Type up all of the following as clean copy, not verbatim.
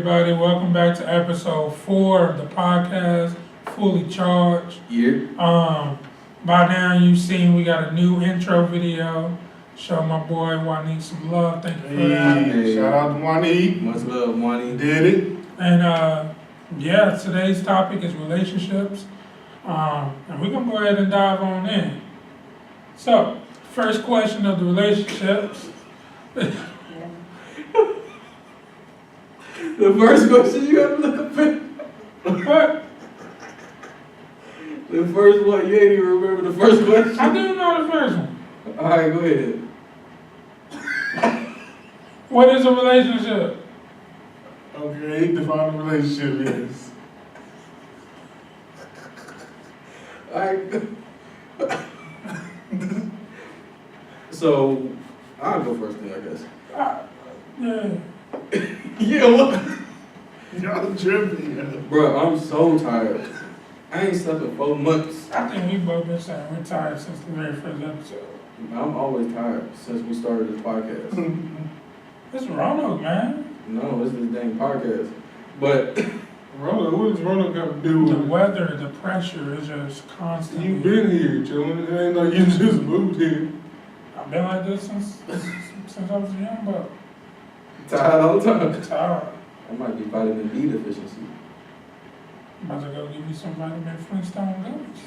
everybody. Welcome back to episode 4 of the podcast, Fully Charged. Yeah. By now you've seen we got a new intro video. Show my boy Wani some love. Thank you for that. Hey. Shout out to Wani. Much love, Wani. Did it. And yeah, today's topic is relationships. And we're gonna go ahead and dive on in. So, first question of the relationships. The first question you have to look up at. What? The first one, you ain't even remember the first question? I do know the first one. Alright, go ahead. What is a relationship? Okay, define the relationship is. Alright. So, I'll go first then, I guess. Yeah. Yeah, what? Y'all tripping. Bro, I'm so tired. I ain't slept in 4 months. I think we both been saying we're tired since the very first episode. I'm always tired since we started this podcast. It's Roanoke, man. No, it's this dang podcast. But Roanoke, what does Roanoke got to do The with weather, the pressure is just constant. you been here, chillin'? It ain't like you just moved here. I've been like this since I was a young buck. tired all the time. Tired. I might be vitamin D deficiency. I'm about to go give me some vitamin Flintstone gummies.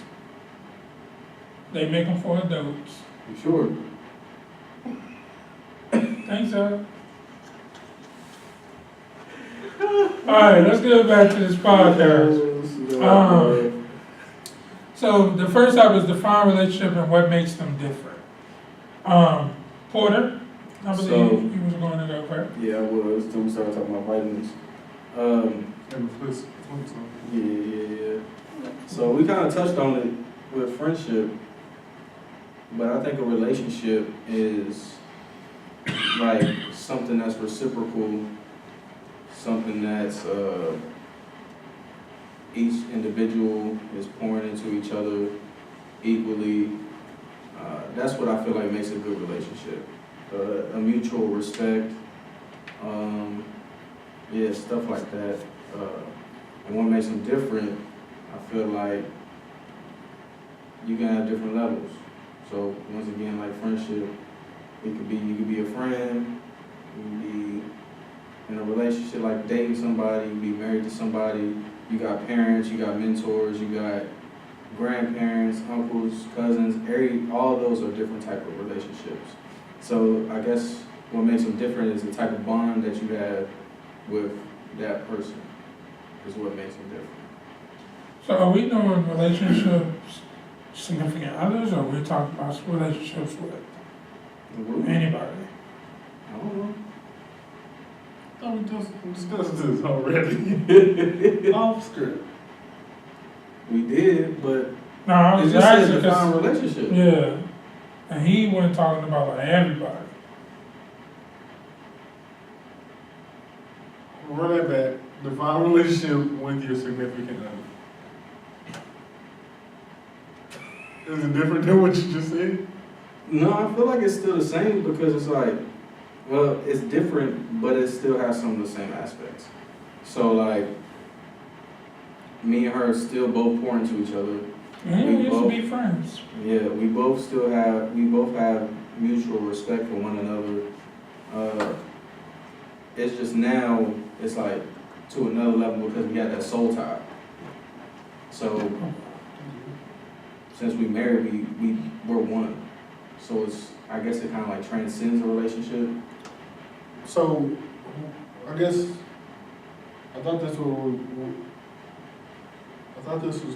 They make them for adults. You sure? Thanks, sir. Alright, let's get back to this podcast. So the first topic is define relationship and what makes them different. Porter, I believe So- you was going to go first. Yeah, I was until we started talking about vitamins. Yeah. So we kind of touched on it with friendship, but I think a relationship is like something that's reciprocal, something that's each individual is pouring into each other equally. That's what I feel like makes a good relationship. A mutual respect, yeah, stuff like that. And what makes them different, I feel like you can have different levels. So once again, like friendship, you could be a friend, you can be in a relationship like dating somebody, you can be married to somebody, you got parents, you got mentors, you got grandparents, uncles, cousins, all of those are different type of relationships. So I guess what makes them different is the type of bond that you have with that person is what makes them different. So are we doing relationships, significant others, or we're talking about relationships with anybody? I don't know. I thought we just discussed this already. Off script. We did, but No, I it was just said asking define 'cause- relationship. yeah, and he wasn't talking about like everybody. Run that back. Define relationship with your significant other. Is it different than what you just said? No, I feel like it's still the same because it's like, well, it's different, but it still has some of the same aspects. So like, me and her still both pour into each other. Yeah, we used to both- be friends. Yeah, we both have mutual respect for one another. It's just now, it's like to another level because we got that soul tie. So since we married, we're one. So I guess it kind of like transcends a relationship. So, I guess, I thought this was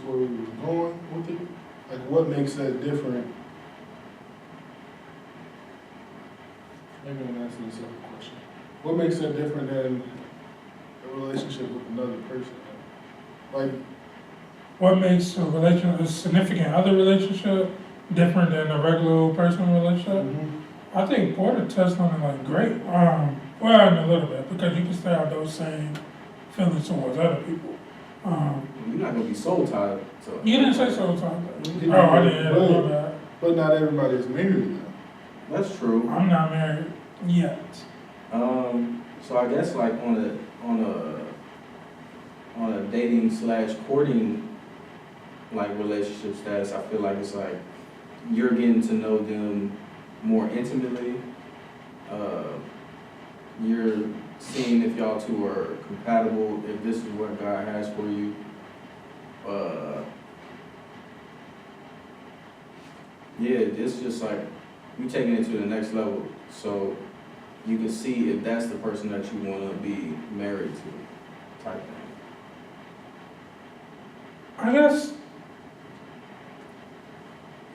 where we were going with it. Like, what makes that different? Maybe I'm asking the same question. What makes that different than a relationship with another person? Like, What makes a significant other relationship different than a regular old person relationship? I think Porter touched on it like great. Well, in a little bit, because you can still have those same feelings towards other people. You're not gonna be soul tied. So You didn't say so, Tom. Yeah, Oh, I didn't. My bad. but not everybody is married now. that's true. I'm not married yet. So I guess like on a on a dating / courting like relationship status, I feel like it's like you're getting to know them more intimately. You're seeing if y'all two are compatible, if this is what God has for you. Yeah, it's just like you taking it to the next level, so you can see if that's the person that you want to be married to, type thing. I guess,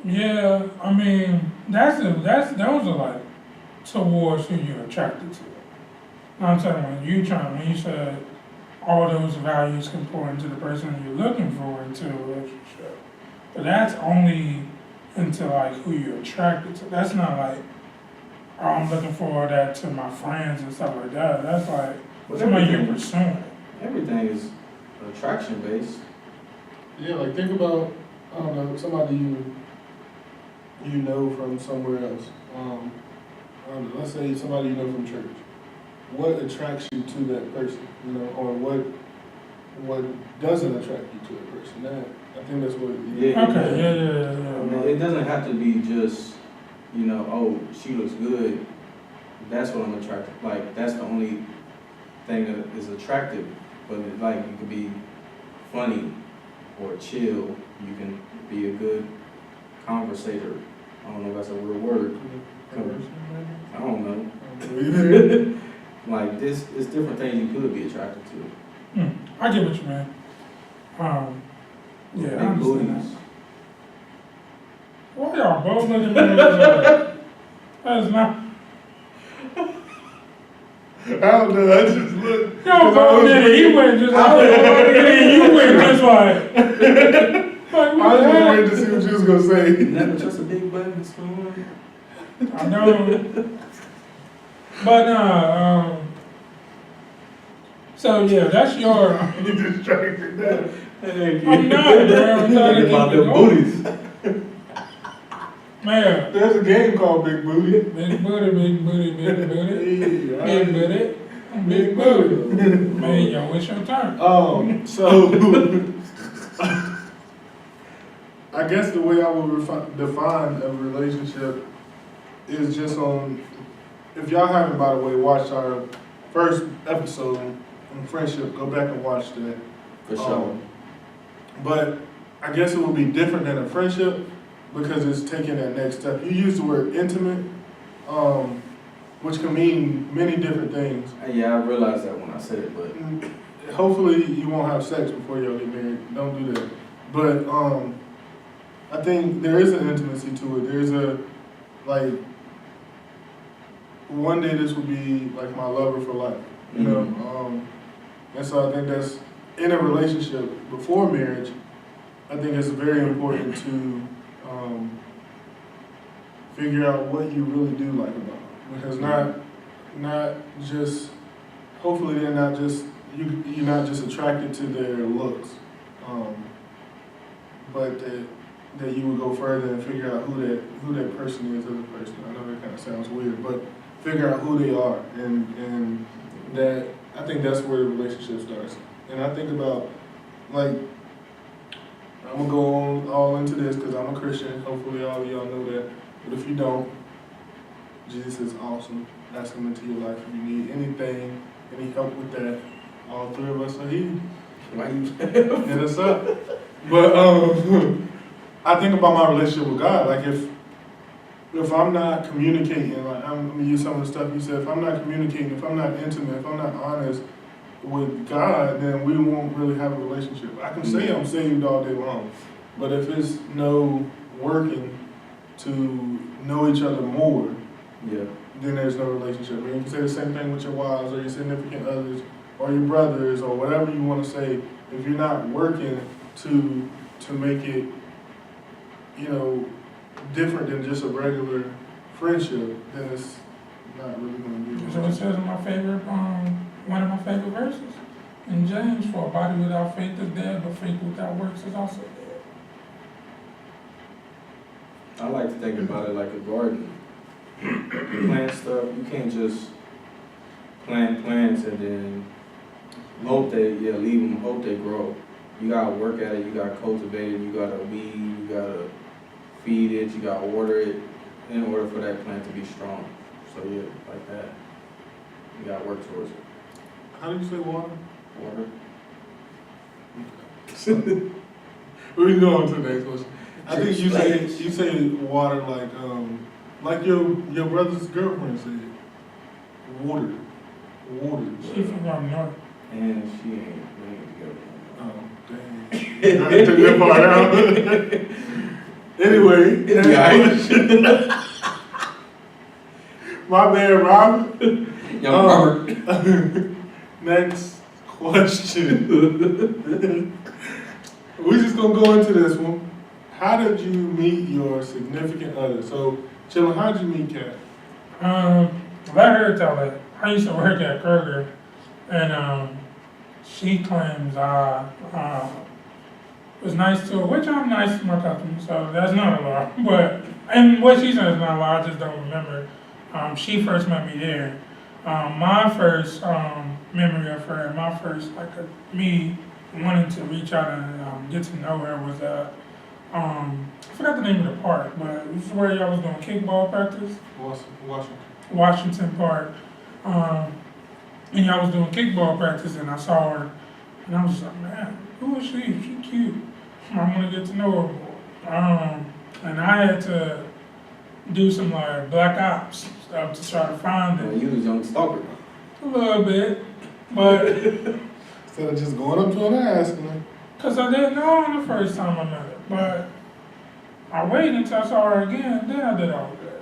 yeah, I mean, those are like towards who you're attracted to. I'm saying when you said all those values can pour into the person you're looking for into a relationship, but that's only into like who you're attracted to. That's not like, oh, I'm looking for that to my friends and stuff like that. That's like But somebody you're everything, pursuing. everything is attraction based. Yeah, like think about, I don't know, somebody you know from somewhere else. I don't know, let's say somebody you know from church. What attracts you to that person, you know, or what doesn't attract you to that person? That, I think that's what. Yeah. Okay, I mean, yeah. it doesn't have to be just, oh, she looks good. That's what I'm attracted. Like that's the only thing that is attractive. But like you could be funny or chill. You can be a good conversator. I don't know if that's a real word. I don't know. Like this, it's different things you could be attracted to. I get what you mean. Yeah, I Big understand booties. that. Why y'all both looking at me like that's not. I don't know, I just look. Y'all both did it. He went just like, and then you went just like. I was just waiting to see what you was gonna say. Never trust a big button, son. I know. But so yeah, that's your. You distracted now. I'm not, bro. I'm trying to keep about it the going. booties. Man, There's a game called Big Booty. big booty, big booty, big booty, Yeah, big booty, big booty. Man, yo, it's your turn. So I guess the way I would define a relationship is just on, if y'all haven't, by the way, watched our first episode on friendship, go back and watch that. For sure. But I guess it would be different than a friendship because it's taking that next step. You use the word intimate, which can mean many different things. Yeah, I realized that when I said it, but Hopefully you won't have sex before y'all get married. Don't do that. But I think there is an intimacy to it. There's a, like, one day this will be like my lover for life, you know? And so I think that's, in a relationship before marriage, I think it's very important to figure out what you really do like about them. Because not just, hopefully they're not just, you're not just attracted to their looks, but that you would go further and figure out who that person is as a person. I know that kind of sounds weird, but figure out who they are, and that, I think that's where the relationship starts. And I think about, like, I'm gonna go on all into this because I'm a Christian. Hopefully all of y'all know that. But if you don't, Jesus is awesome. Ask him into your life if you need anything, any help with that. All three of us are here. why you? Hit us up. But I think about my relationship with God. Like if I'm not communicating, like I'm gonna use some of the stuff you said. If I'm not communicating, if I'm not intimate, if I'm not honest with God, then we won't really have a relationship. I can say I'm saved all day long, but if it's no working to know each other more, Yeah. then there's no relationship. And you can say the same thing with your wives or your significant others or your brothers or whatever you want to say. If you're not working to make it, different than just a regular friendship, then it's not really going to be. So it says in my favorite, one of my favorite verses in James, for a body without faith is dead, but faith without works is also dead. I like to think about it like a garden. You plant stuff, you can't just plant plants and then Hope they, leave them, hope they grow. You gotta work at it, you gotta cultivate it, you gotta weed, you gotta feed it, you gotta water it in order for that plant to be strong. So yeah, like that. You gotta work towards it. How did you say water? Water. We can go on to the next question. I think you say water like your brother's girlfriend said. Water. She from up north. And she ain't together. Oh, dang. I took that part out. Anyway. My man, Robert. Young Robert. Next question. We're just gonna go into this one. How did you meet your significant other? So, Chillin, how did you meet Kat? Let her tell it. I used to work at Kroger, and she claims I was nice to her, which I'm nice to my customers, so that's not a lie. But, and what she said is not a lie, I just don't remember. She first met me there. My first memory of her, my first, me wanting to reach out and get to know her was I forgot the name of the park, but this is where y'all was doing kickball practice. Washington Park. And y'all was doing kickball practice, and I saw her, and I was just like, man, who is she? She cute. I want to get to know her more. And I had to do some black ops stuff to try to find Well, it. you was young stalker. A little bit, but Instead of just going up to her and asking her. because I didn't know her the first time I met her. But I waited until I saw her again, then I did all of that.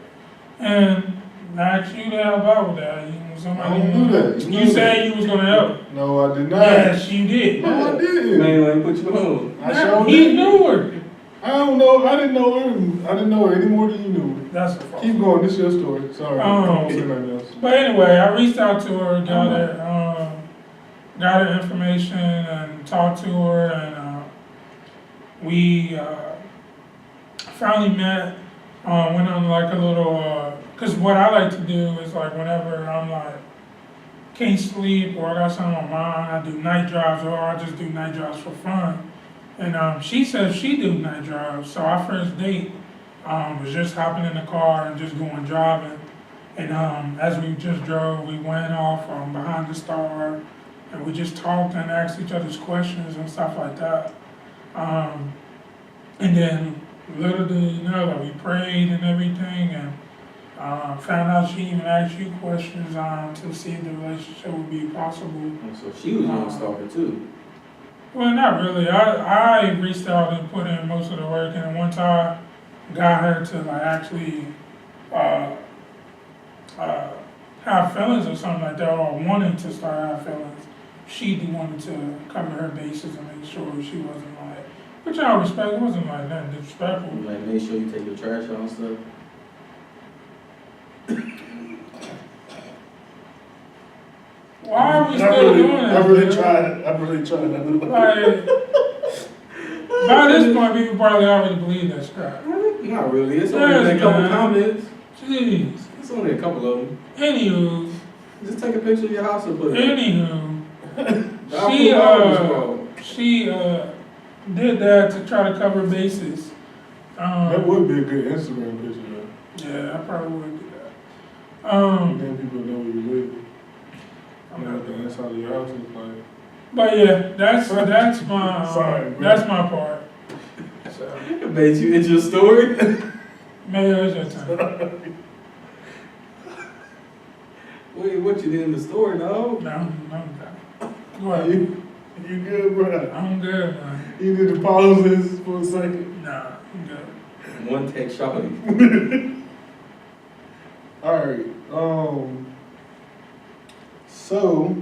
And I asked you to help out with that. Somebody, I don't do that. You said you was going to help. No, I did not. Yes, you did. No, I didn't. Man, like put you on. I sure He didn't. knew her. I don't know. I didn't know her. I didn't know her any more than you knew her. That's the fault. Keep going. This is your story. Sorry. I won't say nothing else. But anyway, I reached out to her, got her information and talked to her, and we finally met. Went on a little, cause what I like to do is whenever I'm can't sleep or I got something on my mind, I do night drives or I just do night drives for fun. And she said she do night drives, so our first date was just hopping in the car and just going driving. And as we just drove, we went off behind the star, and we just talked and asked each other's questions and stuff like that. And then little did you know, we prayed and everything, and found out she even asked you questions to see if the relationship would be possible. And so she was young stalker too. Well, not really. I reached out and put in most of the work, and then once I got her to actually have feelings or something like that, or wanting to start having feelings, she wanted to cover her bases and make sure she wasn't which I respect. It wasn't nothing disrespectful. Like make sure you take your trash out and stuff. Why are we still doing this? I really tried not to do that. By this point, people probably already believe that crap. Not really. It's only a couple comments. Jeez. It's only a couple of them. Anywho. Just take a picture of your house and put it. She did that to try to cover bases. That would be a good Instagram picture, though. Yeah, I probably would do that. Then people know where you live. I'm not the inside of your house is like. But yeah, that's my Sorry, bro. that's my part. So It made you into your story. maybe it was your time. Wait, what you did in the story, dog? No, I'm done. Go ahead. You good, bro? I'm good, man. You need to pause this for a second. Nah, I'm good. One take shot. Alright, so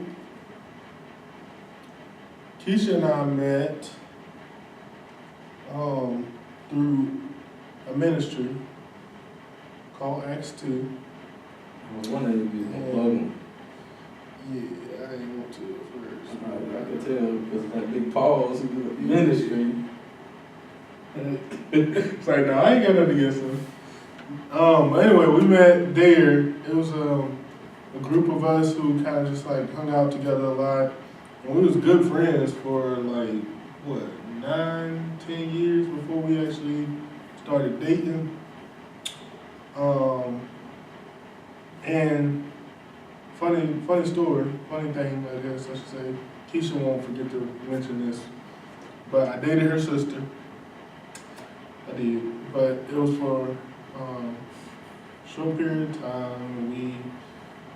Keisha and I met through a ministry called Acts 2. I was wondering if you was gonna plug them. Yeah, I didn't want to at first. I could tell because that big pause in the ministry. It's like, no, I ain't got nothing against them. Anyway, we met there. It was a group of us who kind of just hung out together a lot. And we was good friends for like, what, 9, 10 years before we actually started dating. And funny story, funny thing, I guess I should say, Keisha won't forget to mention this, but I dated her sister. I did, but it was for a short period of time. We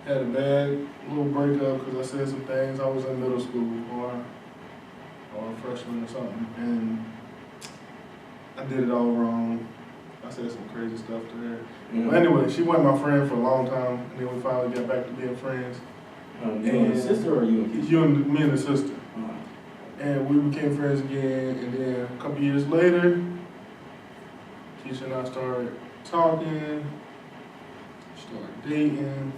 had a bad little breakup because I said some things. I was in middle school or a freshman or something, and I did it all wrong. I said some crazy stuff to her. But anyway, she wasn't my friend for a long time, and then we finally got back to being friends. You and the sister or you and Keisha? Me and the sister. And we became friends again, and then a couple years later, Keisha and I started talking, started dating,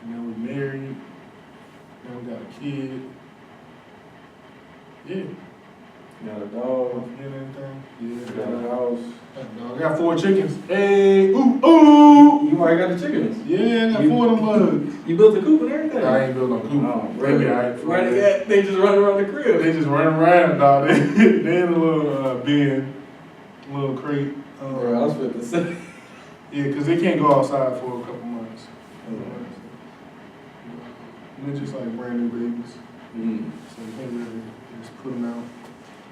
and then we married, and we got a kid. Yeah. You got a dog. Don't forget anything? Yeah. You got a house. I got 4 chickens. Hey, ooh, ooh. You already got the chickens. Yeah, I got 4 of them bugs. You built the coop and everything? I ain't built no coop. Oh, really? I ain't Right, they just run around the crib. They just run around, dog. They in a little bin, a little crate. Bro, I was with the say. Yeah, because they can't go outside for a couple months. They're just like brand new babies. So you can't really just put them out.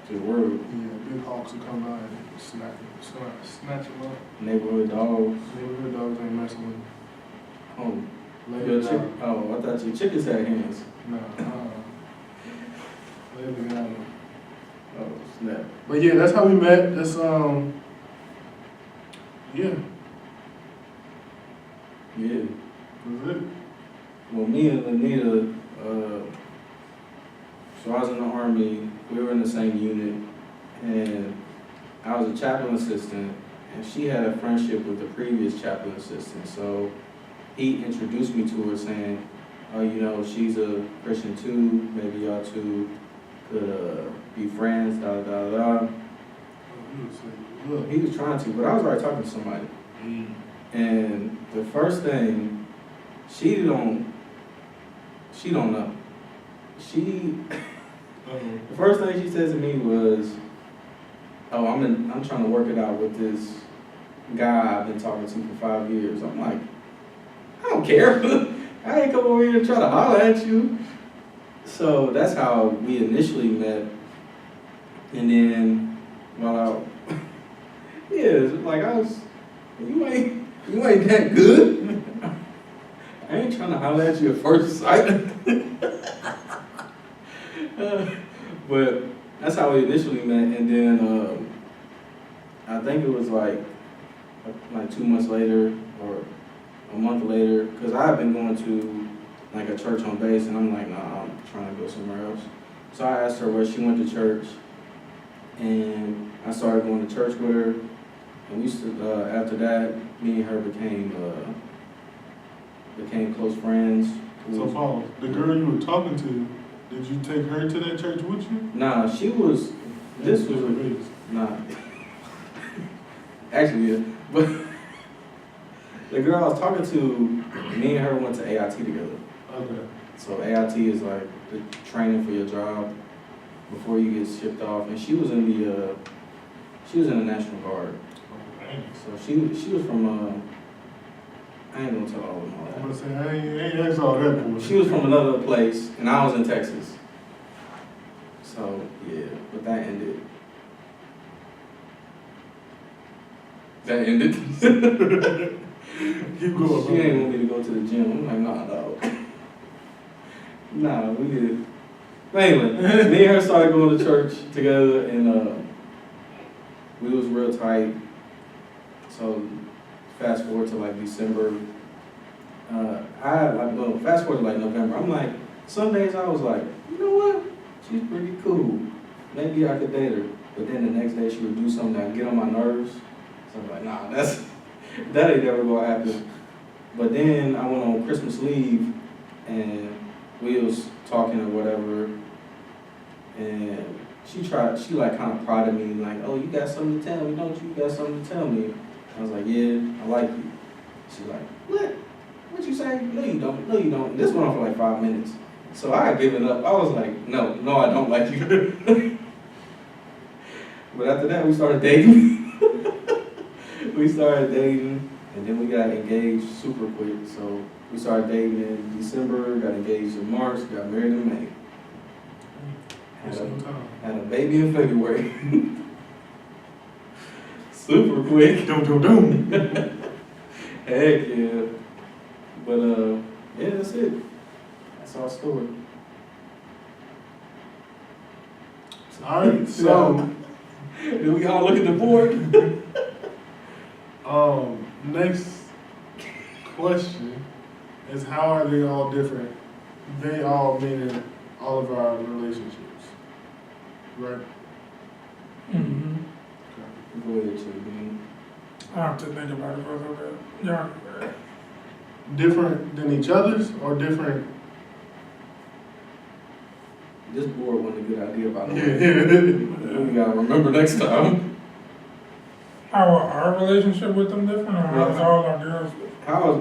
Just word. Yeah, big hawks will come by and snatch them up. Neighborhood dogs. Neighborhood dogs ain't messing with them. Oh, Lay your them chick- down. oh, I thought your chickens had hands. Nah, lay them down. Oh, snap. But yeah, that's how we met. That's yeah, Yeah. that's it. Well, me and Anita, so I was in the Army, we were in the same unit, and I was a chaplain assistant, and she had a friendship with the previous chaplain assistant, so he introduced me to her saying, oh, you know, she's a Christian too, maybe y'all two could be friends, da da da da. Look, He was trying to, but I was already talking to somebody. And the first thing, she don't know. The first thing she says to me was, oh, I'm trying to work it out with this guy I've been talking to for 5 years. I'm like, I don't care. I ain't come over here to try to holler at you. So that's how we initially met. And then, well, yeah, it's like you ain't that good. I ain't trying to holler at you at first sight. But that's how we initially met, and then I think it was like 2 months later or a month later, because I had been going to like a church on base, and I'm like, nah, I'm trying to go somewhere else. So I asked her where she went to church, and I started going to church with her, and we used to, after that, me and her became close friends. So, Paul, the girl you were talking to, did you take her to that church with you? Nah, nah. Actually, yeah. But the girl I was talking to, me and her went to AIT together. Okay. So AIT is like the training for your job before you get shipped off, and she was in the National Guard. Okay. So she was from I ain't gonna tell all of them all I'm that. gonna say, I ain't asked all that for She was from another place, and I was in Texas. So yeah, but that ended. Keep going. She ain't want me to go to the gym. I'm like, nah, dog. Nah, we good. But anyway, me and her started going to church together, and we was real tight. So fast forward to like December. Fast forward to like November. I'm like, some days I was like, you know what? She's pretty cool. Maybe I could date her. But then the next day she would do something that would get on my nerves. So I'm like, nah, that ain't never gonna happen. But then I went on Christmas leave, and we was talking or whatever, and she like kind of prodded me, like, oh, you got something to tell me, don't you? You got something to tell me. I was like, yeah, I like you. She's like, what? What you say? No, you don't. No, you don't. This went on for like 5 minutes. So I had given up. I was like, no, I don't like you. But after that, we started dating. And then we got engaged super quick. So we started dating in December, got engaged in March, got married in May. Had a baby in February. Super quick. Doom. Heck yeah. But yeah, that's it. That's our story. All right, so Did we all look at the board? next question is how are they all different? They all meaning all of our relationships, right? Mm-hmm. Go ahead, Chief. I have to think about it for a little bit. Yeah. Different than each other's or different? This board wasn't a good idea, by the way. Yeah. We gotta remember next time. How are our relationship with them different, or how is all our girls,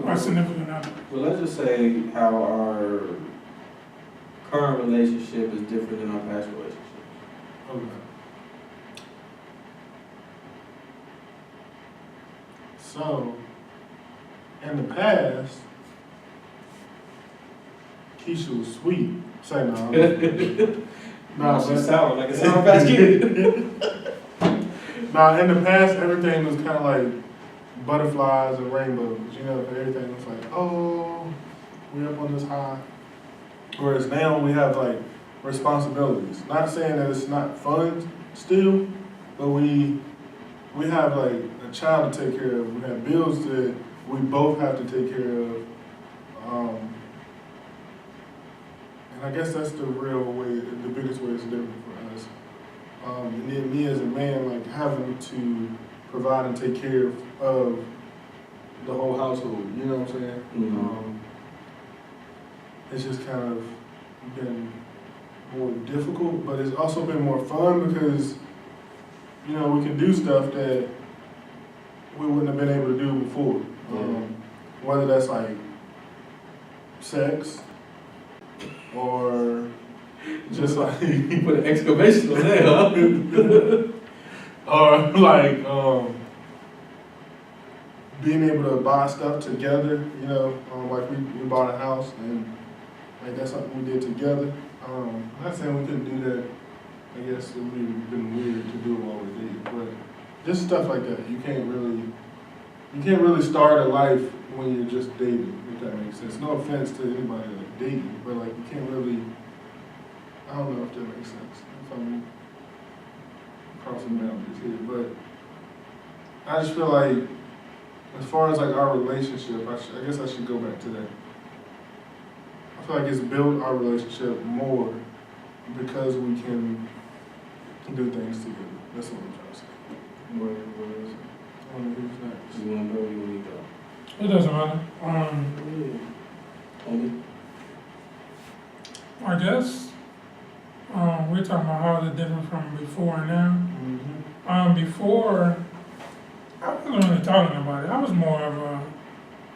our significant other? Well, let's just say how our current relationship is different than our past relationship. Okay. So, in the past, Keisha was sweet. Say no. No, but- she's sour like a sour patch kid. Nah, in the past, everything was kind of like butterflies and rainbows. You know, everything was like, oh, we up on this high. Whereas now we have like responsibilities. Not saying that it's not fun still, but we have like a child to take care of. We have bills that we both have to take care of. And I guess that's the real way, the biggest way it's different for us. And then me as a man, like having to provide and take care of the whole household, you know what I'm saying? Mhm. It's just kind of been more difficult, but it's also been more fun because, you know, we can do stuff that we wouldn't have been able to do before. Whether that's like sex or just like Put an exclamation on that, huh? or like being able to buy stuff together, you know, like we bought a house and like that's something we did together. I'm not saying we couldn't do that. I guess it would have been weird to do it while we did, but just stuff like that. You can't really start a life when you're just dating, if that makes sense. No offense to anybody like dating, but like you can't really. I don't know if that makes sense. If I'm crossing boundaries here, but I just feel like, as far as like our relationship, I guess I should go back to that. I feel like it's built our relationship more because we can do things together. That's what I'm trying to say. What is it? I don't know who's next. You wanna go or you wanna go? It doesn't matter. Homie? I guess, we're talking about how is it different from before and now. Before, I wasn't really talking about it. I was more of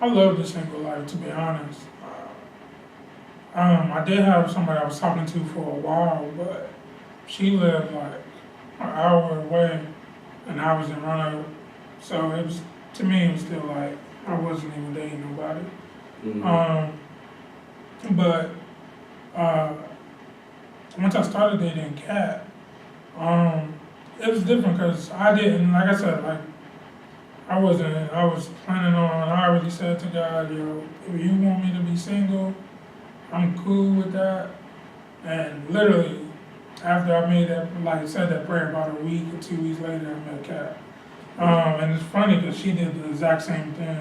I love the single life, to be honest. I did have somebody I was talking to for a while, but she lived like an hour away, and I was in Roanoke. So it was, to me, it was still like I wasn't even dating nobody. But once I started dating Kat, it was different because I didn't, like I said, like I was planning on, I already said to God, yo, if you want me to be single, I'm cool with that. And literally, after I made that, like said that prayer, about a week or 2 weeks later, I met Kat. And it's funny because she did the exact same thing.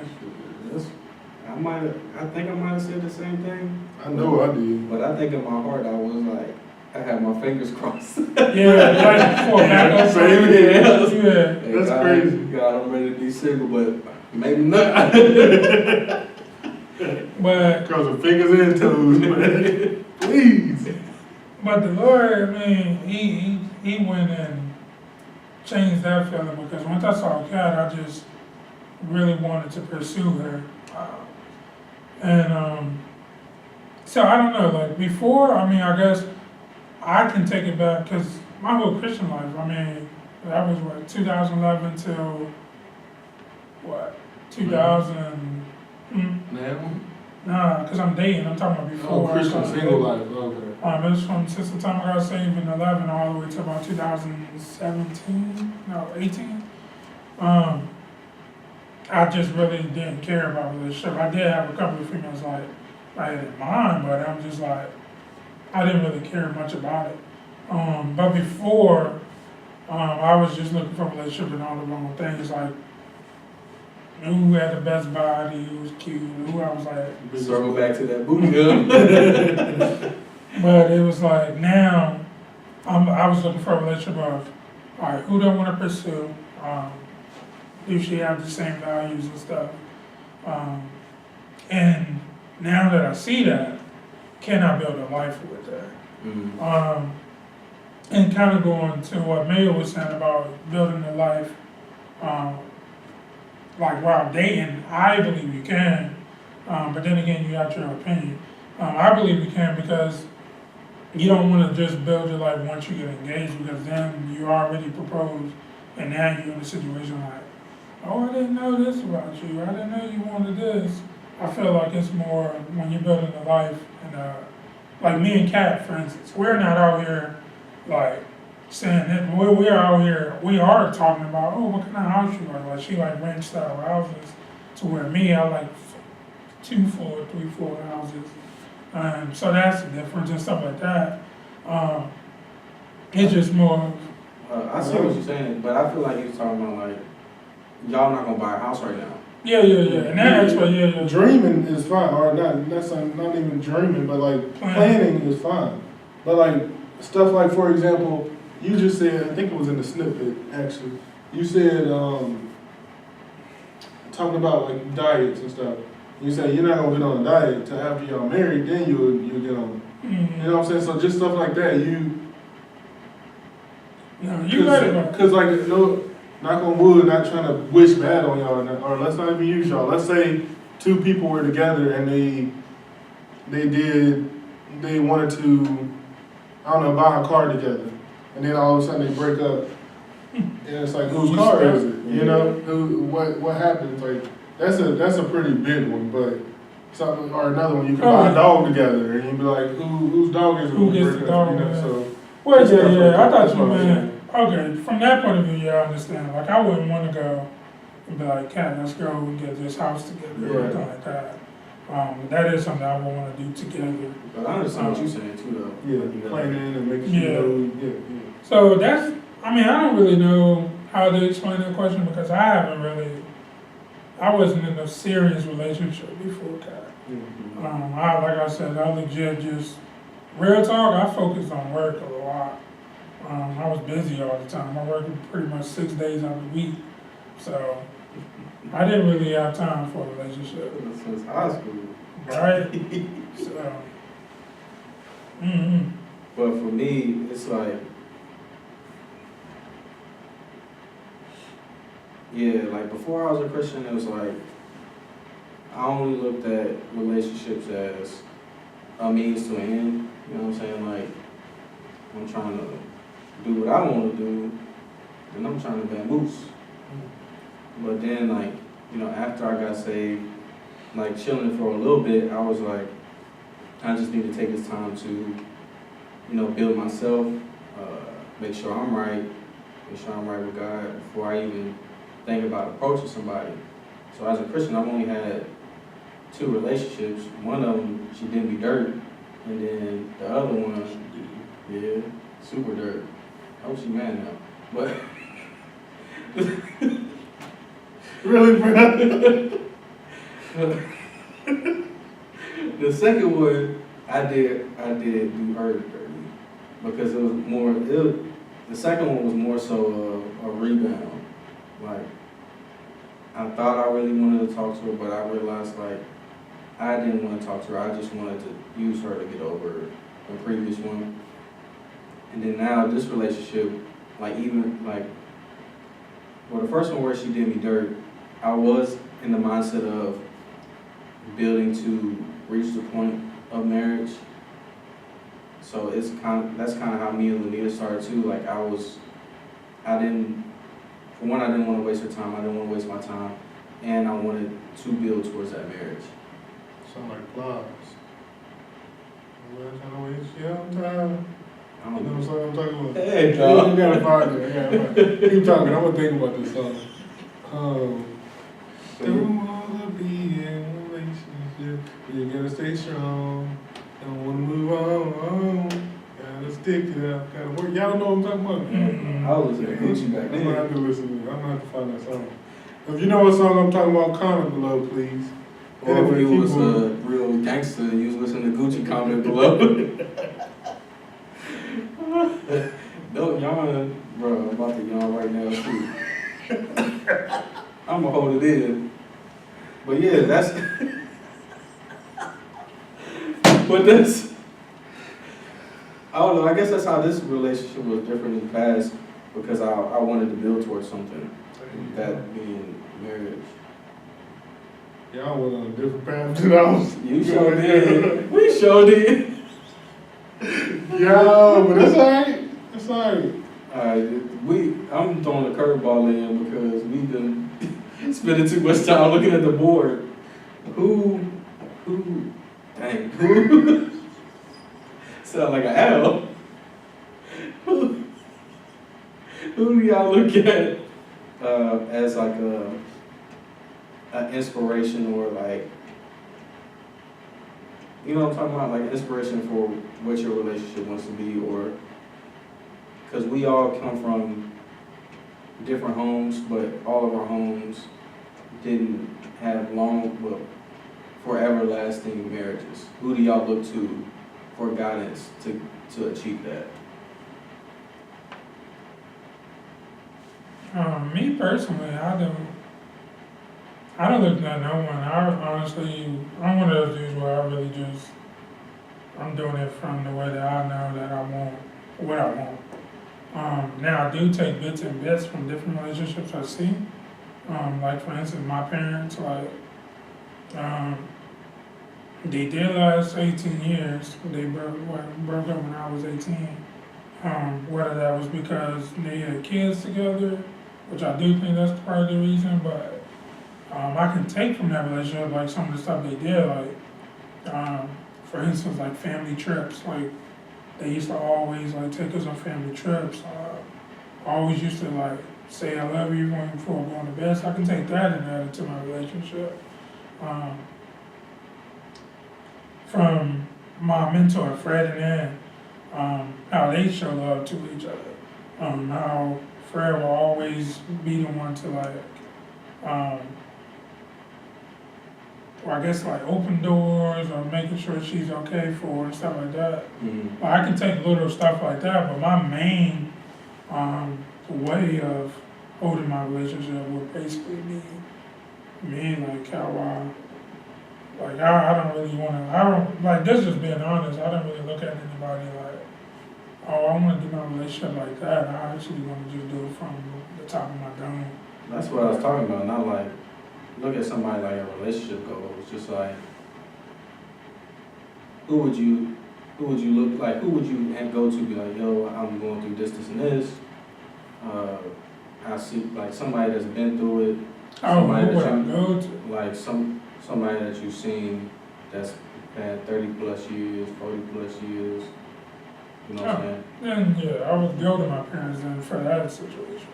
I think I might have said the same thing. I know I did. But I think in my heart I was like, I had my fingers crossed. Yeah, right before back up. Same here. Yeah. Hey, That's God, crazy. God, I'm ready to be single, but maybe not. But Cross the fingers and toes, man. Please. But the Lord, I mean, he went and changed that feeling because once I saw Kat, I just really wanted to pursue her. So I don't know, like before, I mean, I guess I can take it back because my whole Christian life, I mean, that was what, 2011 till what, 2000, Now? nah, because I'm dating, I'm talking about Oh, before. I Christian started single dating. life, okay. It was from since the time I got saved in 11 all the way to about 2017, no, 18. I just really didn't care about relationship. I did have a couple of females like I had in mind, but I'm just like, I didn't really care much about it. But before, I was just looking for a relationship and all the wrong things, like who had the best body, who was cute, who I was like. Circle back to that booty gun. But it was like now, I was looking for a relationship of, all right, who do I want to pursue? Do she have the same values and stuff? And now that I see that, can I build a life with that? Mm. And kind of going to what Mayo was saying about building a life, like while dating, I believe you can. But then again, you got your opinion. I believe you can because you don't want to just build your life once you get engaged, because then you already proposed and now you're in a situation like, oh, I didn't know this about you. I didn't know you wanted this. I feel like it's more when you're building a life, and like me and Kat, for instance, we're not out here like saying that we're out here. We are talking about, oh, what kind of house you like? Like she like ranch style houses, to where me, I like 2-floor, 3-floor houses. So that's the difference and stuff like that. It's just more. I see what you're saying, but I feel like you're talking about like, y'all not gonna buy a house right now. Yeah, and that's what, yeah. Dreaming is fine, or not even dreaming, but like planning is fine. But like stuff like, for example, you just said, I think it was in the snippet actually. You said talking about like diets and stuff. You say you're not gonna get on a diet till after y'all married, then you'll get on. Mm-hmm. You know what I'm saying? So just stuff like that, you right. Cause like no, knock on wood, not trying to wish bad on y'all, or let's not even use y'all. Let's say two people were together and they wanted to, I don't know, buy a car together, and then all of a sudden they break up, and it's like, whose car is it? You know, what happens? Like that's a pretty big one, but something or another one, you can buy a dog together, and you be like, whose dog is it? Who gets the dog? You know, so. Well, yeah, I thought That's you what I'm meant, okay, from that point of view, yeah, I understand. Like, I wouldn't want to go and be like, Kat, let's go and get this house together, or anything like that. That is something I would want to do together. But I understand what you're saying too, though. Yeah, planning and making sure. Yeah. So that's, I mean, I don't really know how to explain that question because I wasn't in a serious relationship before Kat. Mm-hmm. Like I said, I legit just, real talk, I focused on work a lot. I was busy all the time. I worked pretty much 6 days out of the week. So I didn't really have time for a relationship. Since high school. Right? So, But for me, it's like, yeah, like before I was a Christian, it was like, I only looked at relationships as a means to an end. You know what I'm saying? Like, I'm trying to do what I want to do, and I'm trying to bamboozle. But then, like, you know, after I got saved, like chilling for a little bit, I was like, I just need to take this time to, you know, build myself, make sure I'm right with God before I even think about approaching somebody. So as a Christian, I've only had 2 relationships. One of them, she did me dirt, and then the other one, yeah, super dirt. I hope she mad now, but Really, bro? the second one, I did do her dirty because it was more. The second one was more so a rebound. Like, I thought I really wanted to talk to her, but I realized like I didn't want to talk to her. I just wanted to use her to get over the previous one. And then now this relationship, like even like, well, the first one where she did me dirt, I was in the mindset of building to reach the point of marriage. So that's kind of how me and Lanita started too. Like I didn't want to waste her time. I didn't want to waste my time, and I wanted to build towards that marriage. Sound like plies. I'm not trying to waste your time. I You don't know know. what I'm talking about? Hey, You dog. gotta find it. I gotta find it. Keep talking. I'm gonna think about this song. So Don't you- wanna be in a relationship. You gotta stay strong. Don't wanna move on. Gotta stick it out. Gotta work. Y'all know what I'm talking about? Mm-mm. I was listening to Gucci back I'm gonna have then. to listen to it. I'm gonna have to find that song. If you know what song I'm talking about, comment below, please. Or if you was a real gangster, you was listening to Gucci, comment below. Don't yawn, bro. I'm about to yawn right now too. I'm gonna hold it in. But yeah, that's. But that's. I don't know. I guess that's how this relationship was different in the past because I wanted to build towards something, that being marriage. Y'all went on a different path than I was. You sure did. We sure did. Yo, but it's alright. It's alright. Alright, I'm throwing a curveball in because we've been spending too much time looking at the board. Who sound like an L. Who do y'all look at as like an inspiration or like, you know what I'm talking about? Like inspiration for what your relationship wants to be, or because we all come from different homes, but all of our homes didn't have forever lasting marriages. Who do y'all look to for guidance to achieve that? Me personally, I don't look at no one. I'm one of those dudes where I really I'm doing it from the way that I know that I want what I want. Now I do take bits and bits from different relationships I see. Like for instance, my parents, they did last 18 years. They broke up when I was 18. Whether that was because they had kids together, which I do think that's part of the reason, but I can take from that relationship like some of the stuff they did, like for instance, like family trips. Like they used to always like take us on family trips. Always used to like say I love you even before going to bed. So I can take that and add it to my relationship. From my mentor Fred and Ann, how they show love to each other. How Fred will always be the one to or I guess like open doors or making sure she's okay for her and stuff like that. Mm-hmm. I can take little stuff like that, but my main way of holding my relationship would basically be me, like how I don't really want to, I don't, like this just being honest, I don't really look at anybody like, oh, I want to do my relationship like that. I actually want to just do it from the top of my dome. That's what I was talking about. Not like look at somebody like a relationship goal. It's just like who would you look like? Who would you go to? Be like, yo, I'm going through this, and this. I see like somebody that's been through it. Oh, Somebody who would I that go to? like somebody that you've seen that's had 30 plus years, 40 plus years. You know what I'm saying? Then yeah, I would go to my parents then for that situation.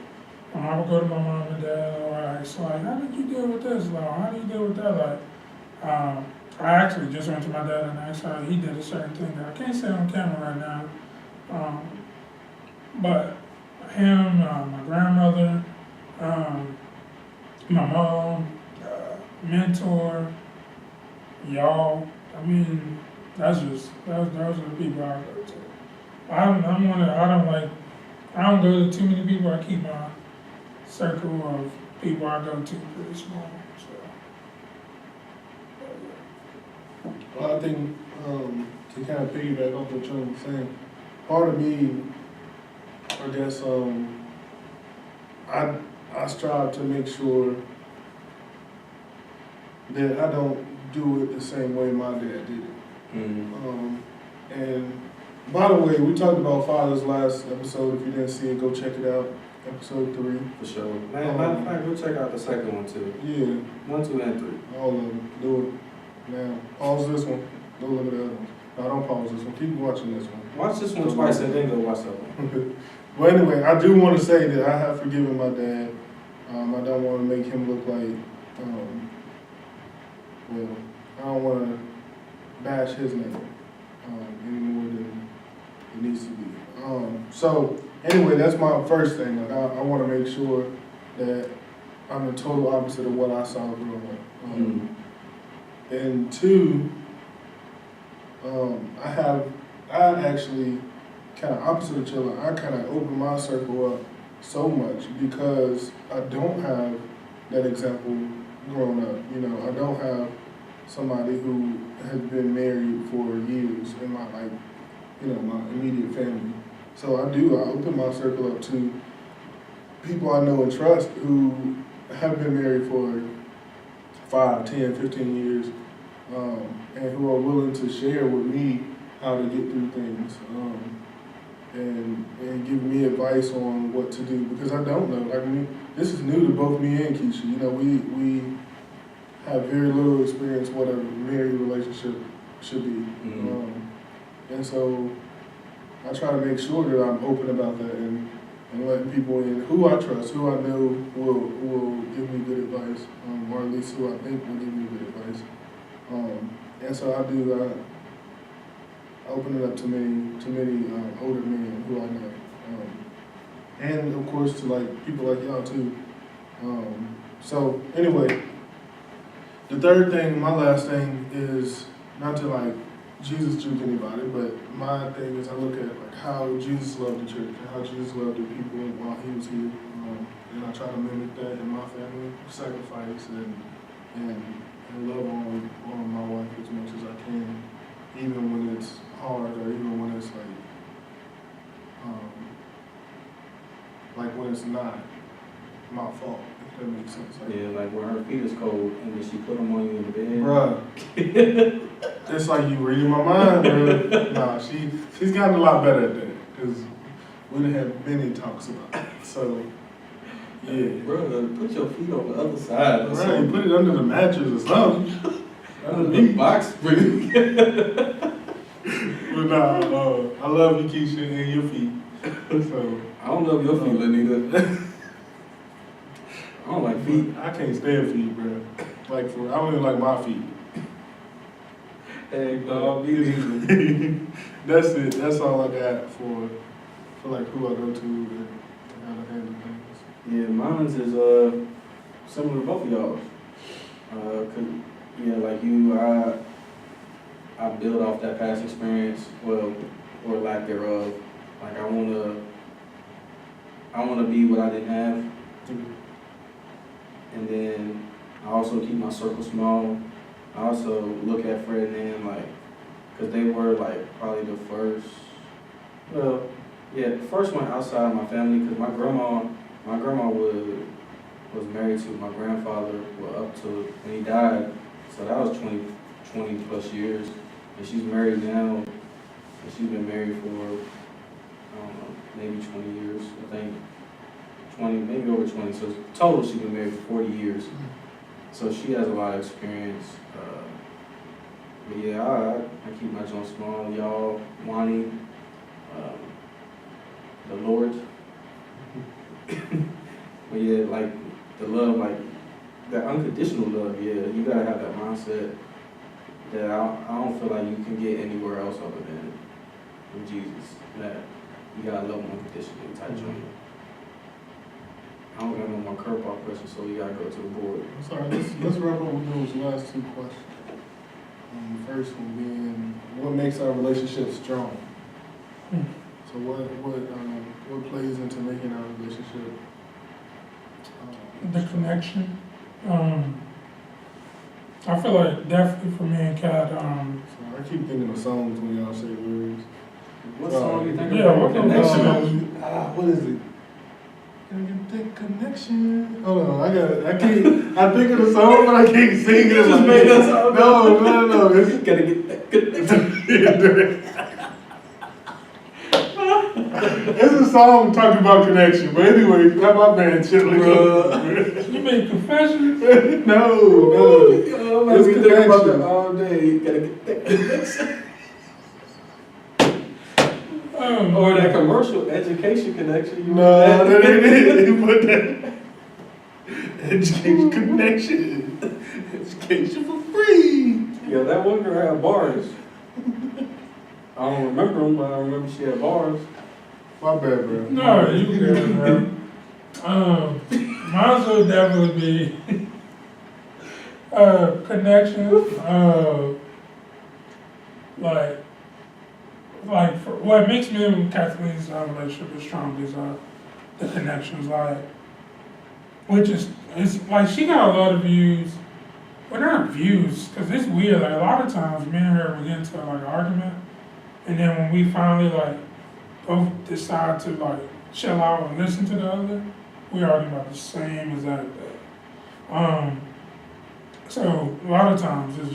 I would go to my mom and dad or I ask like, how did you deal with this? Like, how do you deal with that? Like, I actually just went to my dad and asked how he did a certain thing that I can't say on camera right now. But him, my grandmother, my mom, mentor, y'all. I mean, those are the people I go to. I don't go to too many people. I keep my circle of people I go to pretty small. So, Well, I think to kind of piggyback off what you were saying, part of me, I guess, I strive to make sure that I don't do it the same way my dad did it. And by the way, we talked about fathers last episode. If you didn't see it, go check it out. Episode 3. For sure. Man, matter of fact, go check out the second one too. Yeah, 1, 2, and 3. all of them. Do it now. Pause this one. Go look at the other one. No, don't pause this one. Keep watching this one. Watch this one twice and then go watch that one. Well, anyway, I do want to say that I have forgiven my dad. I don't want to make him look like, well, I don't want to bash his name any more than it needs to be. So, anyway, that's my first thing. Like, I want to make sure that I'm the total opposite of what I saw growing up. And 2, I actually kind of opposite of Chilla. I kind of open my circle up so much because I don't have that example growing up. You know, I don't have somebody who has been married for years in my, like, you know, my immediate family. So I open my circle up to people I know and trust who have been married for 5, 10, 15 years, and who are willing to share with me how to get through things, and give me advice on what to do, because I don't know. Like, this is new to both me and Keisha. You know, we have very little experience what a married relationship should be. And so I try to make sure that I'm open about that and letting people in who I trust, who I know will give me good advice, or at least who I think will give me good advice. And so I open it up to many older men who I know, and of course to like people like y'all too. So anyway, the third thing, my last thing, is not to like Jesus juke anybody, but my thing is I look at like how Jesus loved the church and how Jesus loved the people while he was here, and I try to mimic that in my family, sacrifice and love on my wife as much as I can, even when it's hard or even when it's like when it's not my fault, if that makes sense. Like, Yeah, like when her feet is cold and then she put them on you in the bed. bruh, it's like you reading my mind, bruh. Nah, she's gotten a lot better at that, because we done had many talks about it. So, yeah. Bro, put your feet on the other side. Or Right, something. put it under the mattress or something. Under the box spring. But nah, I love you, Keisha, and your feet. So, I don't love your feet, Lenita. I don't like feet. I can't stand feet, bro. Like, I don't even like my feet. Hey, dog, me neither. That's it. That's all I got for like who I go to and how to handle things. Yeah, mine's is similar to both of y'all's. Yeah, like you, I build off that past experience, well, or lack thereof. Like I wanna be what I didn't have, and then I also keep my circle small. I also look at Fred and them like, cause they were like probably the first, well, yeah, the first one outside of my family, cause my grandma was married to my grandfather, well, up to when he died, so that was 20 plus years, and she's married now, and she's been married for, I don't know, maybe 20 years, I think, 20, maybe over 20, so total she's been married for 40 years, so she has a lot of experience, but yeah, I keep my joint small, y'all, Wani, the Lord, but yeah, like, the love, like, that unconditional love, yeah, you gotta have that mindset that I don't feel like you can get anywhere else other than from Jesus, that you gotta love him unconditionally type joint. I don't got no more curveball questions, so you gotta go to the board. Sorry, let's wrap up with those last 2 questions. The first one being, what makes our relationship strong? So what plays into making our relationship? The connection. I feel like definitely for me and Kat, So I keep thinking of songs when y'all say words. What song you think Yeah, about? what Connection. What is it? Can you take connection? Hold on, I think of the song, but I can't sing it. You just made that song up. No, Listen. Gotta get that connection. It's a song talking about connection, but anyway, not my band, Chitlin. You make confessions? No. I'm It's be thinking about connection. that all day. Gotta get that connection. Or that commercial education connection. You No, want that ain't it. You put that. Education connection. Education for free. Yeah, that one girl had bars. I don't remember them, but I remember she had bars. My bad, bro. No, you good, bro. Mine would definitely be connection. Like for what makes me and Kathleen's relationship as strong is the connections. Like, which is it's like she got a lot of views. Well, not views, because it's weird. Like a lot of times, me and her we get into like an argument, and then when we finally like both decide to like chill out and listen to the other, we argue about the same exact thing. So a lot of times it's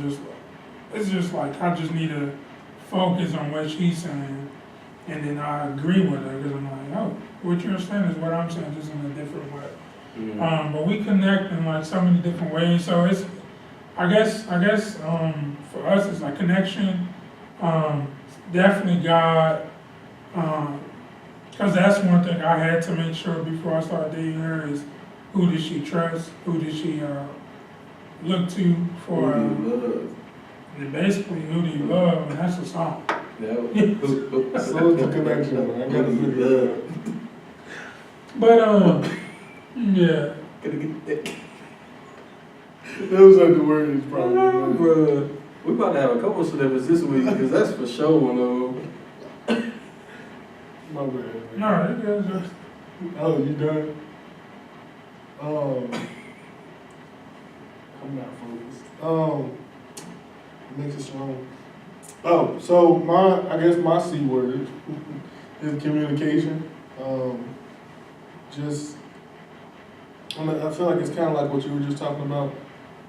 just like I just need to focus on what she's saying, and then I agree with her because I'm like, oh, what you're saying is what I'm saying, just in a different way. But we connect in like so many different ways. So it's, I guess, for us it's like connection. Definitely God, because that's one thing I had to make sure before I started dating her is who did she trust, who did she look to for, and basically who do you love, and that's a song. So it's the connection. I gotta figure it out. But yeah. Gotta get that. Those are the words, probably. man. Bruh, we about to have a couple celebrities this week, because that's for sure one of them. My bad. No, it is just, Oh, you done? I'm not focused. Makes it strong. Oh, so I guess my C word is communication. I feel like it's kind of like what you were just talking about,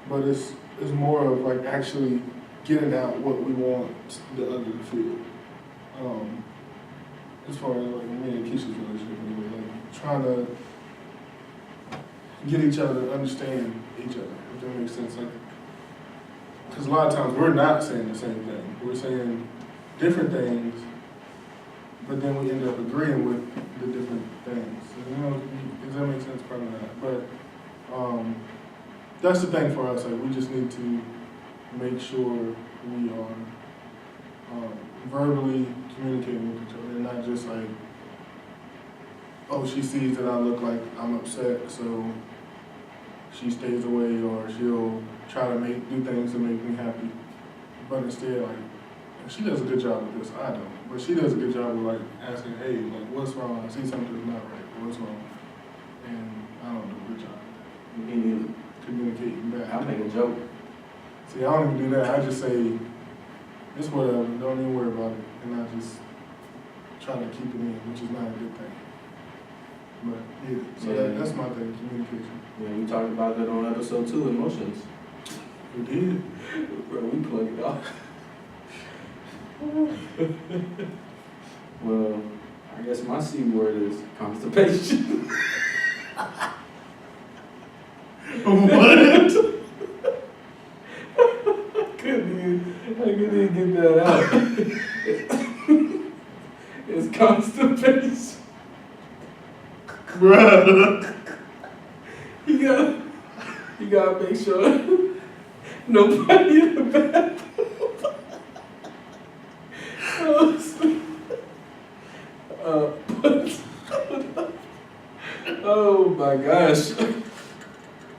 but it's more of like actually getting out what we want the other to feel. As far as like me and Keisha's relationship, anyway, like trying to get each other to understand each other, if that makes sense. Like, because a lot of times we're not saying the same thing. We're saying different things, but then we end up agreeing with the different things. You know, does that make sense? Probably not. But that's the thing for us. Like, we just need to make sure we are verbally communicating with each other, and not just like, oh, she sees that I look like I'm upset, so she stays away, or she'll try to do things to make me happy. But instead, like, she does a good job with this. I don't, but she does a good job of like asking, hey, like, what's wrong? I see something's not right. What's wrong? And I don't do a good job of communicating back. I'll make a joke. See, I don't even do that. I just say, it's whatever. Don't even worry about it. And I just try to keep it in, which is not a good thing. But yeah, so Yeah. that's my thing, communication. Yeah, we talked about that on episode 2, emotions. We did. Bro, we plugged it off. Well, I guess my C word is constipation. What? I couldn't even get that out. It's constipation. Bruh. You gotta make sure nobody in the bathroom. Oh my gosh.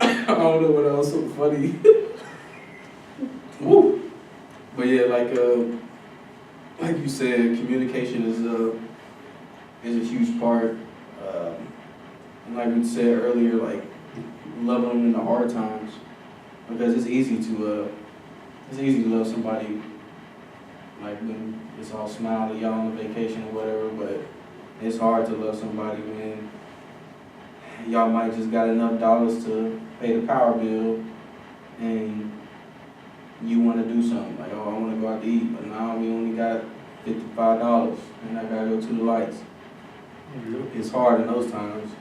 I don't know what else so funny. Woo. But yeah, like you said, communication is a huge part. And like we said earlier, like loving them in the hard times, because it's easy to love somebody like when it's all smiley, y'all on a vacation or whatever. But it's hard to love somebody when y'all might just got enough dollars to pay the power bill, and you want to do something, like, oh, I want to go out to eat, but now we only got $55 and I gotta go to the lights. It's hard in those times.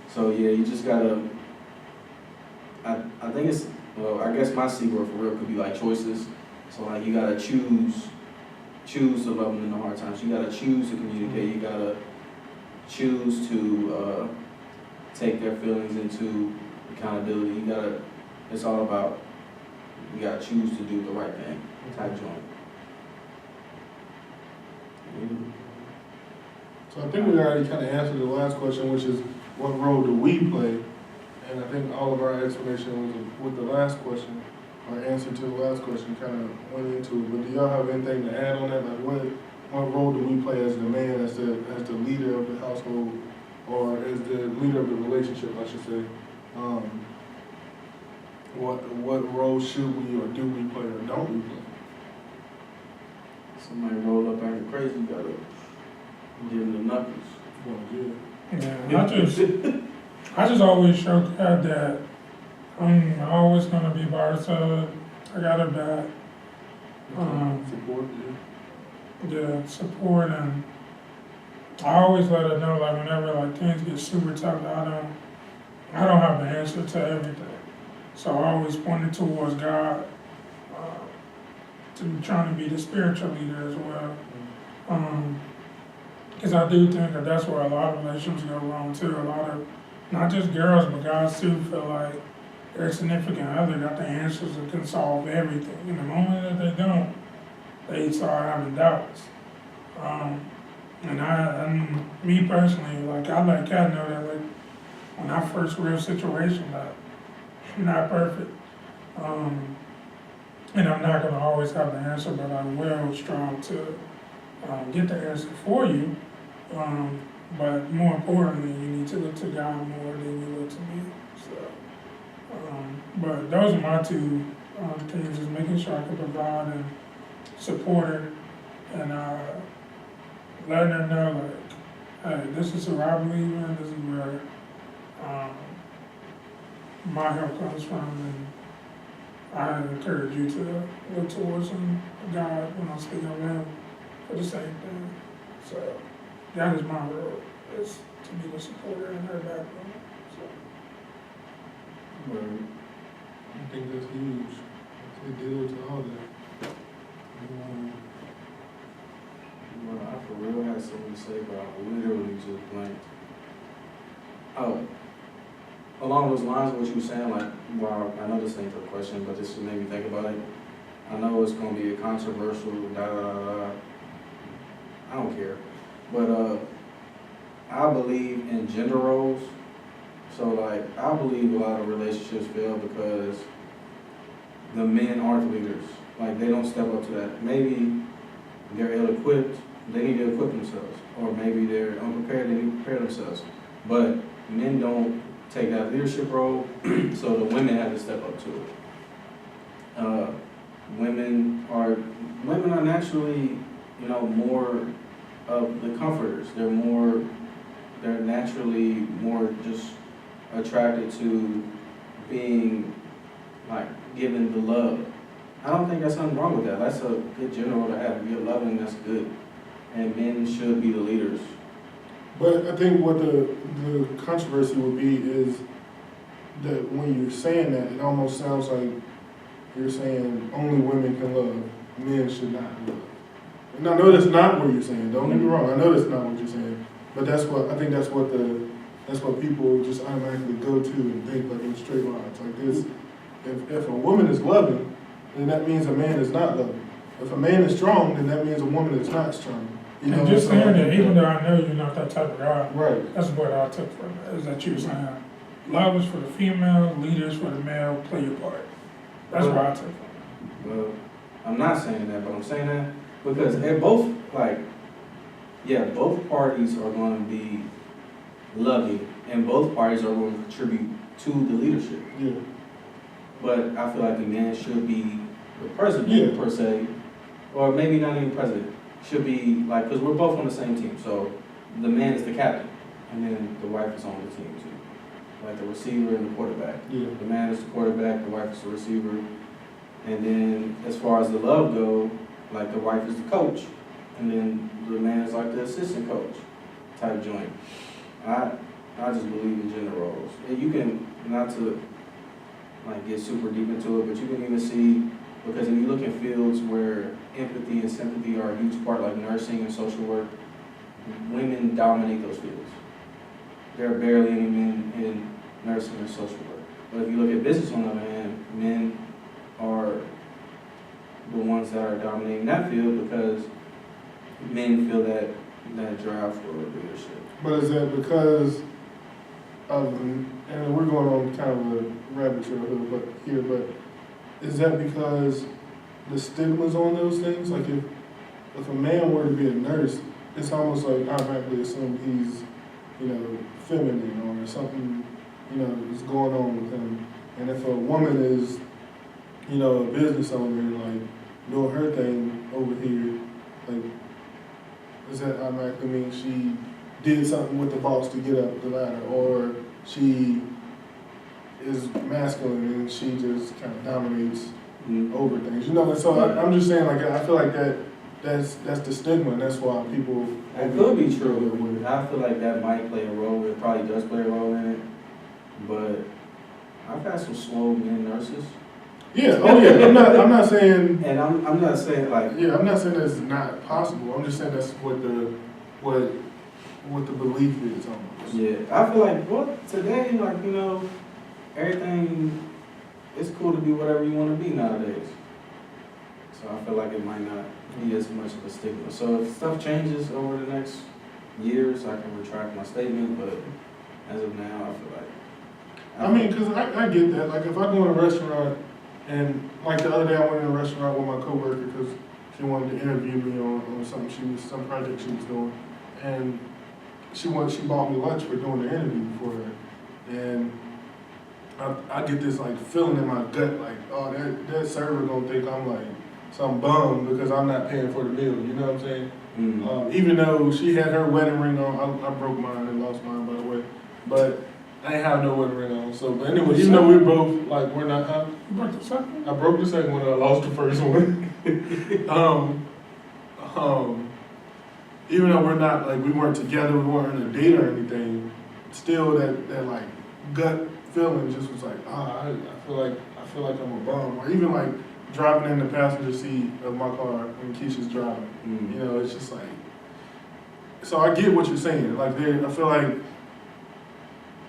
So yeah, you just gotta, I think it's, well, I guess my C word for real could be like choices. So like you gotta choose to love them in the hard times. You gotta choose to communicate. You gotta choose to take their feelings into accountability. You gotta, it's all about, you gotta choose to do the right thing type joint. So I think we already kind of answered the last question, which is what role do we play? And I think all of our explanation was with the last question, our answer to the last question kind of went into it. But do y'all have anything to add on that? Like what role do we play as the man, as the leader of the household, or as the leader of the relationship, I should say? What role should we or do we play or don't we play? Somebody roll up acting crazy, you gotta give them the knuckles. Well, yeah. Yeah, I just always show God that I'm always gonna be by her side. I got her back. Support, Yeah, support, and I always let her know, like, whenever like things get super tough, I don't have the answer to everything. So I always pointed towards God, to trying to be the spiritual leader as well. Because I do think that that's where a lot of relationships go wrong too. A lot of, not just girls, but guys too, feel like their significant other got the answers and can solve everything. And the moment that they don't, they start having doubts. And me personally, like, I let Kat know that, like, when our first real situation, like, I'm not perfect. And I'm not gonna always have the answer, but I will strive to get the answer for you. But more importantly, you need to look to God more than you look to me. So, but those are my two things: is making sure I can provide and support her, and letting her know, like, hey, this is who I believe in. This is where my help comes from, and I encourage you to look towards God when I'm speaking of Him for the same thing. So that is my role, is to be the supporter in her background. So. I think that's huge. It deals to all that. Well, I for real had something to say, but I literally just blanked. Oh, along those lines of what you were saying, like, wow, I know this ain't the question, but this made me think about it. I know it's gonna be a controversial I don't care. But I believe in gender roles. So like, I believe a lot of relationships fail because the men aren't leaders. Like, they don't step up to that. Maybe they're ill-equipped, they need to equip themselves. Or maybe they're unprepared, they need to prepare themselves. But men don't take that leadership role, so the women have to step up to it. Women are naturally, more of the comforters. They're naturally more just attracted to being, like, given the love. I don't think there's something wrong with that. That's a good general to have. If you're loving, that's good. And men should be the leaders. But I think what the controversy would be is that when you're saying that, it almost sounds like you're saying only women can love, men should not love. And I know that's not what you're saying. Don't get me wrong. I know that's not what you're saying. But that's what people just automatically go to and think, like, in straight lines like this. If a woman is loving, then that means a man is not loving. If a man is strong, then that means a woman is not strong. You know, and just saying that, even though I know you're not that type of guy, right? That's what I took from it, is that you were saying, love is for the female, leaders for the male, play your part. That's what I took from it. Well, I'm not saying that, but I'm saying that because both parties are going to be loving, and both parties are going to contribute to the leadership. Yeah. But I feel like the man should be the president, per se, or maybe not even president. Should be, like, because we're both on the same team, so the man is the captain, and then the wife is on the team too. Like the receiver and the quarterback. Yeah. The man is the quarterback, the wife is the receiver. And then as far as the love go, like the wife is the coach, and then the man is like the assistant coach type joint. I just believe in gender roles. And you can, not to like get super deep into it, but you can even see, because if you look in fields where empathy and sympathy are a huge part, like nursing and social work, women dominate those fields. There are barely any men in nursing or social work. But if you look at business on the other hand, men are the ones that are dominating that field because men feel that drive for leadership. But is that because of, and we're going on kind of a rabbit trail here, but is that because the stigma's on those things? Like if a man were to be a nurse, it's almost like automatically assume he's, feminine or something, is going on with him. And if a woman is, a business owner, like doing her thing over here, like, does that automatically mean she did something with the boss to get up the ladder, or she is masculine and she just kind of dominates over things, So I'm just saying, like, I feel like that's the stigma, and that's why people. It could be true. I feel like that might play a role. It probably does play a role in it. But I've had some slow men nurses. Yeah. Oh yeah. I'm not saying. And I'm not saying like. Yeah. I'm not saying that's not possible. I'm just saying that's what the belief is almost. Yeah. I feel like today, like, everything. It's cool to be whatever you want to be nowadays. So I feel like it might not be as much of a stigma. So if stuff changes over the next years, I can retract my statement. But as of now, I feel like. Because I get that. Like, if I go in a restaurant, and like the other day I went in a restaurant with my coworker because she wanted to interview me on something some project she was doing, and she bought me lunch for doing the interview for her, and I get this like feeling in my gut like, oh, that server gonna think I'm like some bum because I'm not paying for the meal. You know what I'm saying? Mm-hmm. Even though she had her wedding ring on, I broke mine and lost mine, by the way, but I ain't have no wedding ring on. So, but anyway, even though we're both like, we're not. You broke the second? I broke the second one. I lost the first one. Even though we're not like, we weren't together, we weren't in a date or anything, still that like gut feeling just was like, I feel like I'm a bum. Or even like driving in the passenger seat of my car when Keisha's driving. Mm-hmm. It's just like. So I get what you're saying. Like I feel like.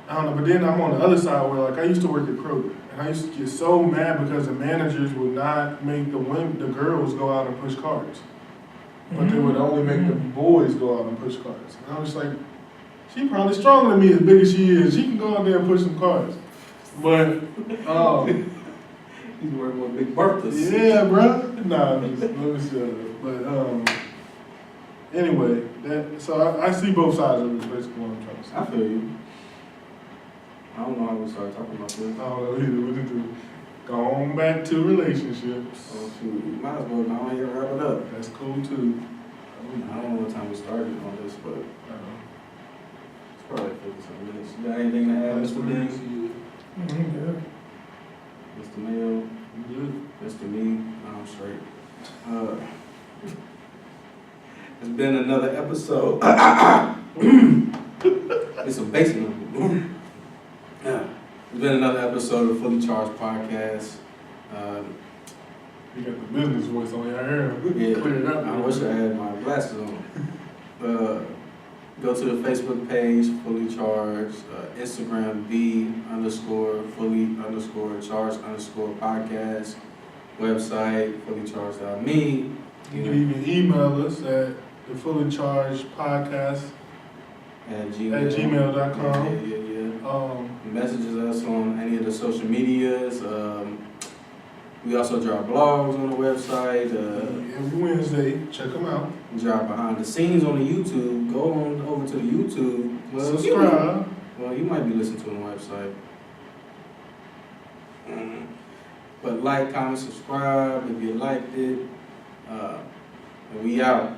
I don't know, but then I'm on the other side where, like, I used to work at Kroger, and I used to get so mad because the managers would not make the girls go out and push carts, but they would only make the boys go out and push carts. And I was like, she probably stronger than me, as big as she is. She can go out there and push some carts. But, he's working with Big Bertha's. Yeah, bro. Nah, let me shut up. But, anyway, so I see both sides of it, is basically what I'm trying to say. I feel you. I don't know how we started talking about this. I don't know either. We need to go on back to relationships. Oh shoot, we might as well go ahead and wrap it up. That's cool too. I don't know what time we started on this, but it's probably 50-something minutes. You got anything to add, Mr. Dean? Good. Mr. Mayo? Good. Mr. Me? I'm straight. It's been another episode. It's a basement. Yeah. It's been another episode of Fully Charged Podcast. You got the business voice on your hair. Yeah, Clear it up. I wish I had my glasses on. Go to the Facebook page, Fully Charged, Instagram, _fully_charged_podcast, website, fullycharged.me. You can even email us at the Fully Charged Podcast at at gmail.com. Yeah. Messages us on any of the social medias. We also drop blogs on the website. Every Wednesday, check them out. We drop behind the scenes on the YouTube. Go on over to the YouTube. Well, subscribe. You might be listening to it on the website. But like, comment, subscribe if you liked it. And we out.